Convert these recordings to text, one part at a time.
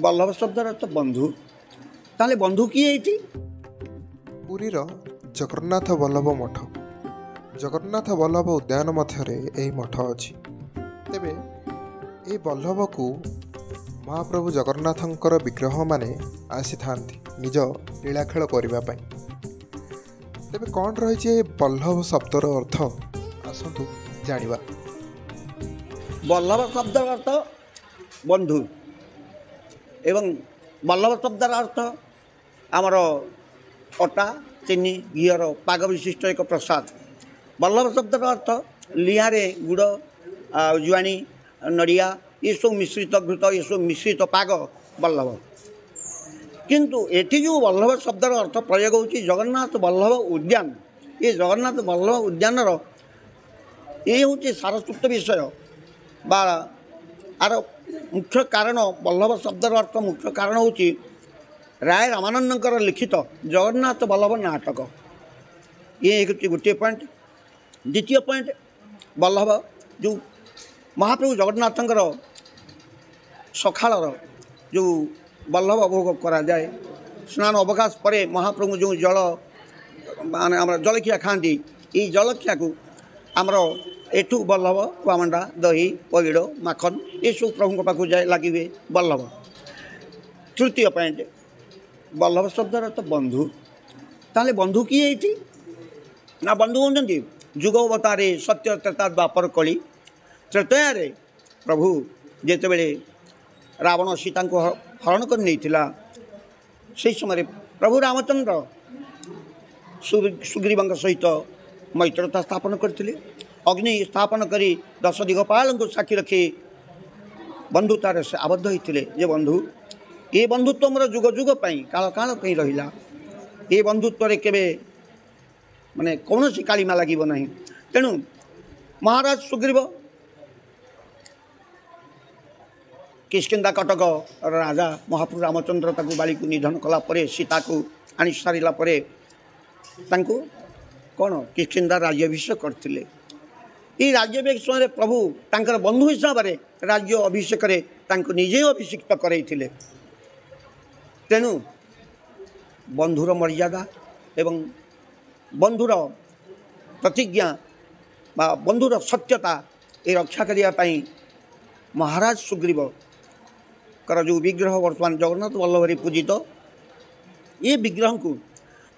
ବଲ୍ଲଭ ଶବ୍ଦର ଅର୍ଥ ବନ୍ଧୁ। ତାହେଲେ ବନ୍ଧୁ କିଏ ଏଇଠି? ପୁରୀର ଜଗନ୍ନାଥ ବଲ୍ଲଭ ମଠ। ଜଗନ୍ନାଥ ବଲ୍ଲଭ ଉଦ୍ୟାନ ମଧ୍ୟରେ ଏହି ମଠ ଅଛି। ତେବେ ଏହି ବଲ୍ଲଭକୁ ମହାପ୍ରଭୁ ଜଗନ୍ନାଥଙ୍କର ବିଗ୍ରହମାନେ ଆସିଥାନ୍ତି ନିଜ ଲୀଳାଖେଳ କରିବା ପାଇଁ। ତେବେ କ'ଣ ରହିଛି ଏହି ବଲ୍ଲଭ ଶବ୍ଦର ଅର୍ଥ, ଆସନ୍ତୁ ଜାଣିବା। ବଲ୍ଲଭ ଶବ୍ଦର ଅର୍ଥ ବନ୍ଧୁ ଏବଂ ବଲ୍ଲଭ ଶବ୍ଦର ଅର୍ଥ ଆମର ଅଟା ଚିନି ଘିଅର ପାଗ ବିଶିଷ୍ଟ ଏକ ପ୍ରସାଦ। ବଲ୍ଲଭ ଶବ୍ଦର ଅର୍ଥ ଲିଆରେ ଗୁଡ଼ ଆଉ ଜୁଆଣି ନଡ଼ିଆ ଏସବୁ ମିଶ୍ରିତ ଘୃତ ଏସବୁ ମିଶ୍ରିତ ପାଗ ବଲ୍ଲଭ। କିନ୍ତୁ ଏଠି ଯେଉଁ ବଲ୍ଲଭ ଶବ୍ଦର ଅର୍ଥ ପ୍ରୟୋଗ ହେଉଛି ଜଗନ୍ନାଥ ବଲ୍ଲଭ ଉଦ୍ୟାନ। ଏ ଜଗନ୍ନାଥ ବଲ୍ଲଭ ଉଦ୍ୟାନର ଏ ହେଉଛି ସାରସ୍ୱତ ବିଷୟ ବା ଆର ମୁଖ୍ୟ କାରଣ। ବଲ୍ଲଭ ଶବ୍ଦର ଅର୍ଥ ମୁଖ୍ୟ କାରଣ ହେଉଛି ରାୟ ରାମାନନ୍ଦଙ୍କର ଲିଖିତ ଜଗନ୍ନାଥ ବଲ୍ଲଭ ନାଟକ। ଇଏ ହେଉଛି ଗୋଟିଏ ପଏଣ୍ଟ। ଦ୍ୱିତୀୟ ପଏଣ୍ଟ, ବଲ୍ଲଭ ଯେଉଁ ମହାପ୍ରଭୁ ଜଗନ୍ନାଥଙ୍କର ସକାଳର ଯେଉଁ ବଲ୍ଲଭ ଭୋଗ କରାଯାଏ, ସ୍ନାନ ଅବକାଶ ପରେ ମହାପ୍ରଭୁ ଯେଉଁ ଜଳ ମାନେ ଆମର ଜଳଖିଆ ଖାଆନ୍ତି, ଏଇ ଜଳଖିଆକୁ ଆମର ଏଠୁ ବଲ୍ଲଭ କୁଆମଣ୍ଡା ଦହି ପଇଡ଼ ମାଖନ ଏସବୁ ପ୍ରଭୁଙ୍କ ପାଖକୁ ଯାଏ ଲାଗିବେ ବଲ୍ଲଭ। ତୃତୀୟ ପଏଣ୍ଟ, ବଲ୍ଲଭ ଶବ୍ଦର ଅର୍ଥ ବନ୍ଧୁ। ତାହେଲେ ବନ୍ଧୁ କିଏ ଏଇଠି? ନା ବନ୍ଧୁ ହେଉଛନ୍ତି ଯୁଗ ଅବତାରେ ସତ୍ୟ ତ୍ରେତା ଦ୍ୱାପର କଳି। ତ୍ରେତୟାରେ ପ୍ରଭୁ ଯେତେବେଳେ ରାବଣ ସୀତାଙ୍କୁ ହରଣ କରି ନେଇଥିଲା, ସେହି ସମୟରେ ପ୍ରଭୁ ରାମଚନ୍ଦ୍ର ସୁଗ୍ରୀବଙ୍କ ସହିତ ମୈତ୍ରତା ସ୍ଥାପନ କରିଥିଲେ। ଅଗ୍ନି ସ୍ଥାପନ କରି 10 ଦିଗପାଳଙ୍କୁ ସାକ୍ଷୀ ରଖି ବନ୍ଧୁତାରେ ସେ ଆବଦ୍ଧ ହୋଇଥିଲେ ଯେ ବନ୍ଧୁ ଏ ବନ୍ଧୁତ୍ୱ ମୋର ଯୁଗ ଯୁଗ ପାଇଁ କାଳ କାଳ ପାଇଁ ରହିଲା। ଏ ବନ୍ଧୁତ୍ୱରେ କେବେ ମାନେ କୌଣସି କାଳିମା ଲାଗିବ ନାହିଁ। ତେଣୁ ମହାରାଜ ସୁଗ୍ରୀବ କିଷ୍କିନ୍ଧା କଟକ ରାଜା ମହାପ୍ରଭୁ ରାମଚନ୍ଦ୍ର ତାକୁ ବାଳିକୁ ନିଧନ କଲା ପରେ ସୀତାକୁ ଆଣି ସାରିଲା ପରେ ତାଙ୍କୁ କ'ଣ କିଷ୍କିନ୍ଧା ରାଜ୍ୟାଭିଷେକ କରିଥିଲେ। এই রাজ্যাভিষেক সময় প্রভু তাঁর বন্ধু হিসাবে রাজ্য অভিষেকরে তাঁকু নিজে অভিষিক্ত করাইলে। তেণু বন্ধুর মর্যাদা এবং বন্ধুর প্রতিজ্ঞা বা বন্ধুর সত্যতা এই রক্ষা করা মহারাজ সুগ্রীবর যে বিগ্রহ বর্তমান জগন্নাথ বল্লভরে পূজিত, এই বিগ্রহকে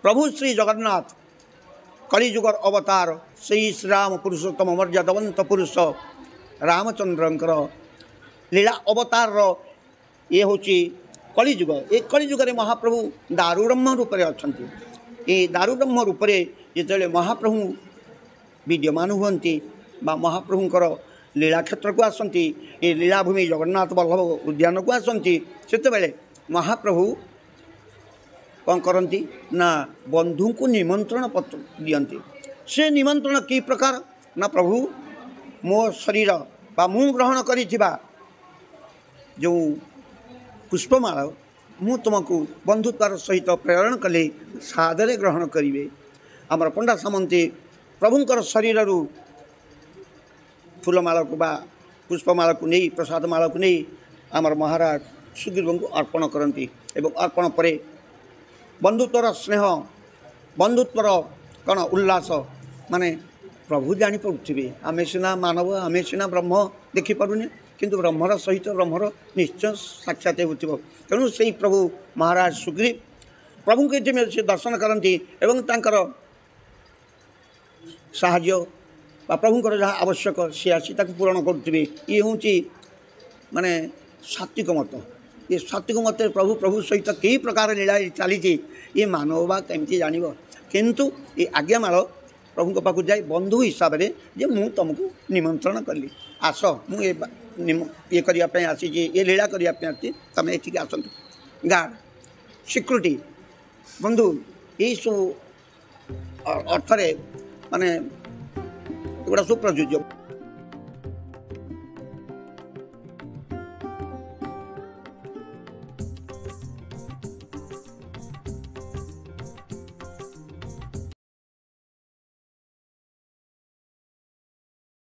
প্রভু শ্রী জগন্নাথ कलिजुगर अवतार से श्रीराम पुरुषोत्तम मर्यादवंत पुरुष रामचंद्रंकर लीला अवतार ये हूँ कलिजुग। ये कलिजुगे महाप्रभु दारुब्रह्म रूप से अच्छा। ये दारुब्रह्म रूप से जिते महाप्रभु विद्यमान हुंती बा महाप्रभुंर लीला क्षेत्र को आसती, ये लीलाभूमि जगन्नाथ बल्लभ उद्यान को आसती, से महाप्रभु कौन करती ना बंधु को निमंत्रण पत्र दियंती। से निमंत्रण कि प्रकार ना प्रभु मो शरीर बा मु ग्रहण करिथिबा जो पुष्पमाल मु तुमको बंधुत्वार सहित प्रेरण कले सादरे ग्रहण करिवे। आमर पंडा सामंती प्रभुंकर शरीर फूलमाला को बा पुष्पमाला को नहीं प्रसादमाला को नहीं आमर महाराज सुग्रीव को अर्पण करती एवं अर्पण परे बंधुत्वर स्नेह बंधुत्वर कौन उल्लास माने प्रभु जापे। आमे सीना मानव आमे सीना ब्रह्म देखिपारे किंतु ब्रह्मर सहित ब्रह्मर निश्चय साक्षात हो। तेणु से प्रभु महाराज सुग्रीव प्रभु के से दर्शन करती एवं तांकर साहाय्य बा प्रभुंकर जहाँ आवश्यक सी आसी पूरण करुवे। ये हूँ माने सात्विक मत। ये सात्विक मत प्रभु प्रभु सहित कई प्रकार लीला चली ये मानव बा कमी जान किंतु ये आज्ञामाल प्रभु के पाखु जाए बंधु हिसाब से जे मु तुमको निमंत्रण कली आस ये करने आसी ये लीला करने आसी तुम ये आसतु गार्ड सिक्यूरीटी बंधु यही सब अर्थरे माने गुड़ा सब प्रযোज्य।